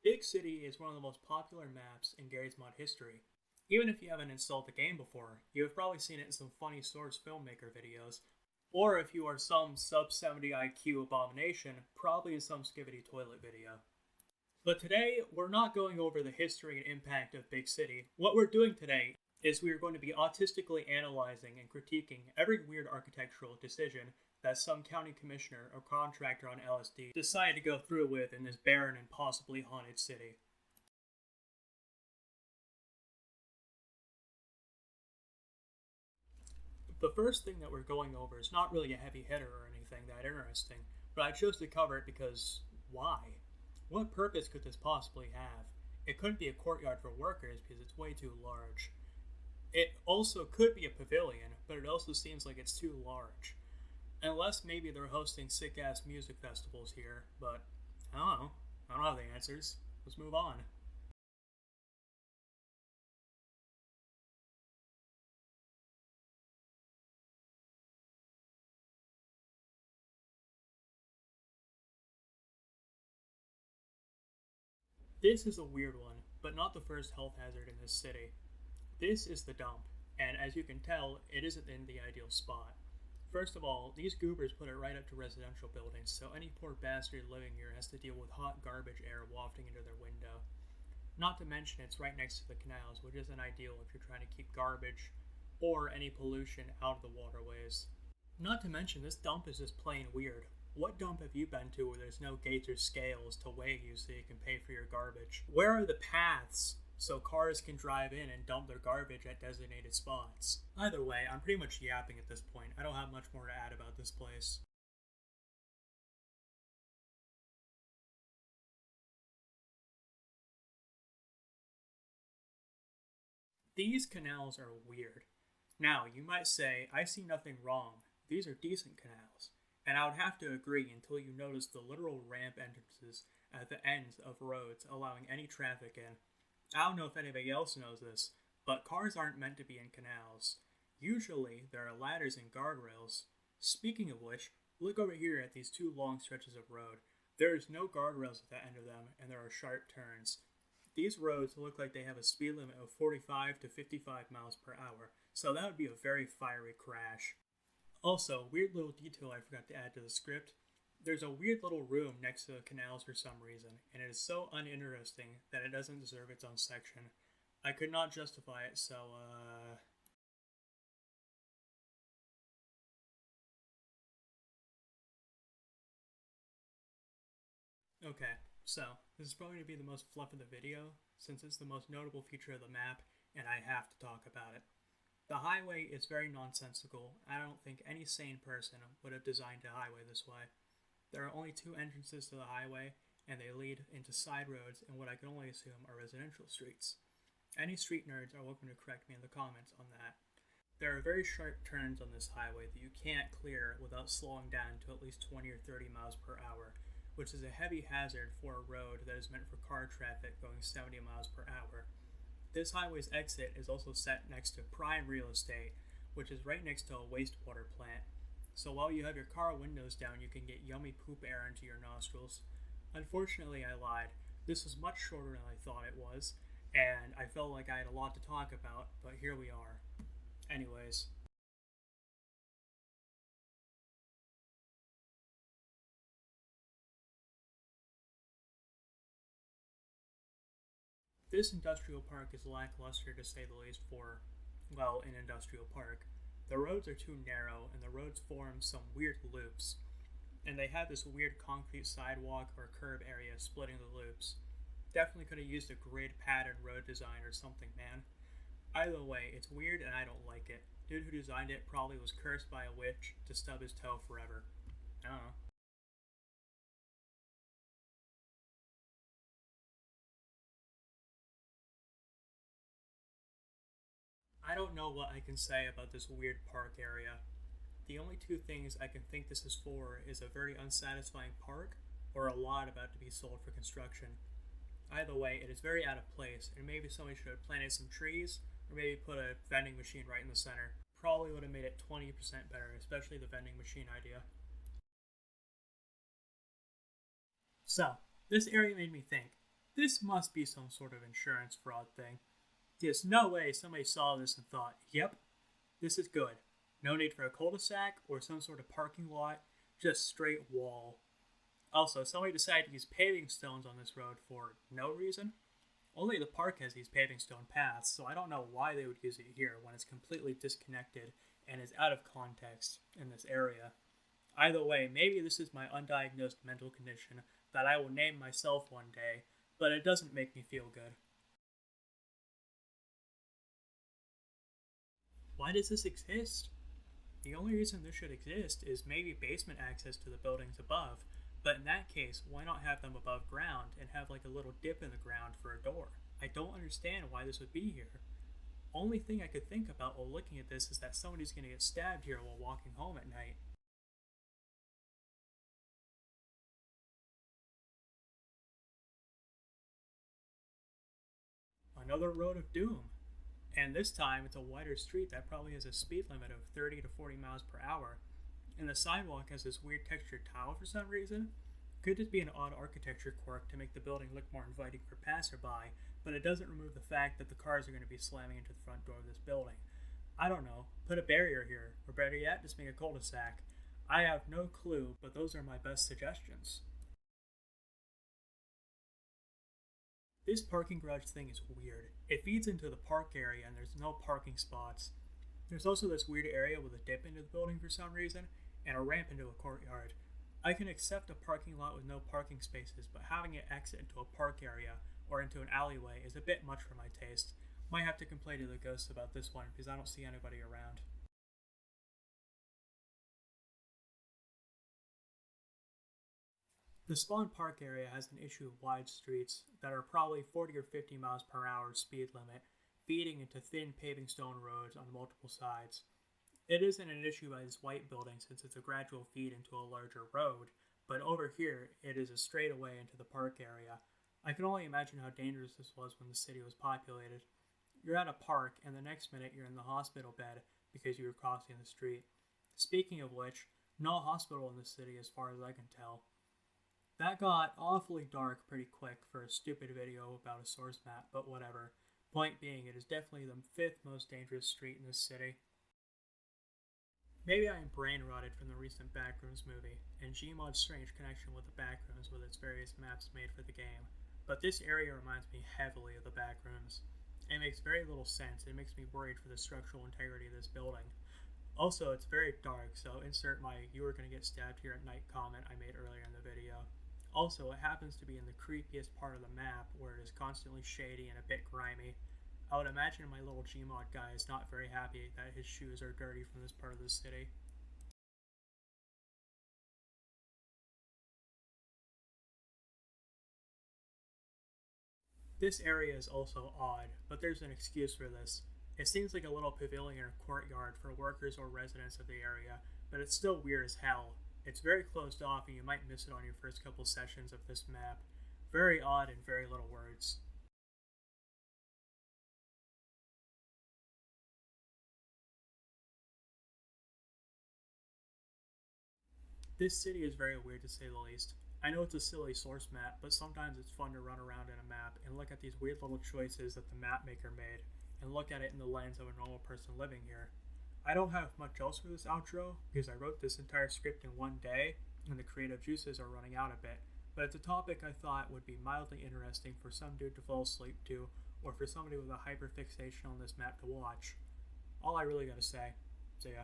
Big City is one of the most popular maps in Garry's Mod history. Even if you haven't installed the game before, you have probably seen it in some funny source filmmaker videos, or if you are some sub 70 IQ abomination, probably in some Skivity toilet video. But today, we're not going over the history and impact of Big City. What we're doing today is we are going to be autistically analyzing and critiquing every weird architectural decision that some county commissioner or contractor on LSD decided to go through with in this barren and possibly haunted city. The first thing that we're going over is not really a heavy hitter or anything that interesting, but I chose to cover it because why? What purpose could this possibly have? It couldn't be a courtyard for workers because it's way too large. It also could be a pavilion, but it also seems like it's too large. Unless maybe they're hosting sick-ass music festivals here, but I don't know. I don't have the answers. Let's move on. This is a weird one, but not the first health hazard in this city. This is the dump, and as you can tell, it isn't in the ideal spot. First of all, these goobers put it right up to residential buildings, so any poor bastard living here has to deal with hot garbage air wafting into their window. Not to mention it's right next to the canals, which isn't ideal if you're trying to keep garbage or any pollution out of the waterways. Not to mention this dump is just plain weird. What dump have you been to where there's no gates or scales to weigh you so you can pay for your garbage? Where are the paths so cars can drive in and dump their garbage at designated spots? Either way, I'm pretty much yapping at this point. I don't have much more to add about this place. These canals are weird. Now, you might say, I see nothing wrong. These are decent canals. And I would have to agree until you notice the literal ramp entrances at the ends of roads allowing any traffic in. I don't know if anybody else knows this, but cars aren't meant to be in canals. Usually, there are ladders and guardrails. Speaking of which, look over here at these two long stretches of road. There is no guardrails at the end of them, and there are sharp turns. These roads look like they have a speed limit of 45 to 55 miles per hour, so that would be a very fiery crash. Also, weird little detail I forgot to add to the script. There's a weird little room next to the canals for some reason, and it is so uninteresting that it doesn't deserve its own section. I could not justify it, so, Okay, so, this is probably going to be the most fluff of the video, since it's the most notable feature of the map, and I have to talk about it. The highway is very nonsensical. I don't think any sane person would have designed a highway this way. There are only two entrances to the highway, and they lead into side roads in what I can only assume are residential streets. Any street nerds are welcome to correct me in the comments on that. There are very sharp turns on this highway that you can't clear without slowing down to at least 20 or 30 miles per hour, which is a heavy hazard for a road that is meant for car traffic going 70 miles per hour. This highway's exit is also set next to prime real estate, which is right next to a wastewater plant. So while you have your car windows down, you can get yummy poop air into your nostrils. Unfortunately, I lied. This was much shorter than I thought it was, and I felt like I had a lot to talk about, but here we are. Anyways, this industrial park is lackluster to say the least for, well, an industrial park. The roads are too narrow, and the roads form some weird loops. And they have this weird concrete sidewalk or curb area splitting the loops. Definitely could have used a grid pattern road design or something, man. Either way, it's weird and I don't like it. Dude who designed it probably was cursed by a witch to stub his toe forever. I don't know. I don't know what I can say about this weird park area. The only two things I can think this is for is a very unsatisfying park or a lot about to be sold for construction. Either way, it is very out of place, and maybe somebody should have planted some trees or maybe put a vending machine right in the center. Probably would have made it 20% better, especially the vending machine idea. So, this area made me think, This must be some sort of insurance fraud thing. There's no way somebody saw this and thought, yep, this is good. No need for a cul-de-sac or some sort of parking lot, just straight wall. Also, somebody decided to use paving stones on this road for no reason. Only the park has these paving stone paths, so I don't know why they would use it here when it's completely disconnected and is out of context in this area. Either way, maybe this is my undiagnosed mental condition that I will name myself one day, but it doesn't make me feel good. Why does this exist? The only reason this should exist is maybe basement access to the buildings above, but in that case, why not have them above ground and have like a little dip in the ground for a door? I don't understand why this would be here. Only thing I could think about while looking at this is that somebody's going to get stabbed here while walking home at night. Another road of doom. And this time it's a wider street that probably has a speed limit of 30 to 40 miles per hour. And the sidewalk has this weird textured tile for some reason. Could just be an odd architecture quirk to make the building look more inviting for passerby, but it doesn't remove the fact that the cars are going to be slamming into the front door of this building. I don't know, put a barrier here, or better yet, just make a cul-de-sac. I have no clue, but those are my best suggestions. This parking garage thing is weird. It feeds into the park area and there's no parking spots. There's also this weird area with a dip into the building for some reason, and a ramp into a courtyard. I can accept a parking lot with no parking spaces, but having it exit into a park area or into an alleyway is a bit much for my taste. Might have to complain to the ghosts about this one because I don't see anybody around. The Spawn Park area has an issue of wide streets that are probably 40 or 50 miles per hour speed limit, feeding into thin paving stone roads on multiple sides. It isn't an issue by this white building since it's a gradual feed into a larger road, but over here it is a straightaway into the park area. I can only imagine how dangerous this was when the city was populated. You're at a park, and the next minute you're in the hospital bed because you were crossing the street. Speaking of which, no hospital in the city as far as I can tell. That got awfully dark pretty quick for a stupid video about a source map, but whatever. Point being, it is definitely the fifth most dangerous street in this city. Maybe I am brain rotted from the recent Backrooms movie, and Gmod's strange connection with the Backrooms with its various maps made for the game, but this area reminds me heavily of the Backrooms. It makes very little sense. It makes me worried for the structural integrity of this building. Also, it's very dark, so insert my "you are going to get stabbed here at night" comment I made earlier in the video. Also, it happens to be in the creepiest part of the map, where it is constantly shady and a bit grimy. I would imagine my little Gmod guy is not very happy that his shoes are dirty from this part of the city. This area is also odd, but there's an excuse for this. It seems like a little pavilion or courtyard for workers or residents of the area, but it's still weird as hell. It's very closed off and you might miss it on your first couple sessions of this map. Very odd and very little words. This city is very weird to say the least. I know it's a silly source map, but sometimes it's fun to run around in a map and look at these weird little choices that the map maker made, and look at it in the lens of a normal person living here. I don't have much else for this outro, because I wrote this entire script in one day, and the creative juices are running out a bit, but it's a topic I thought would be mildly interesting for some dude to fall asleep to, or for somebody with a hyperfixation on this map to watch. All I really gotta say. See ya.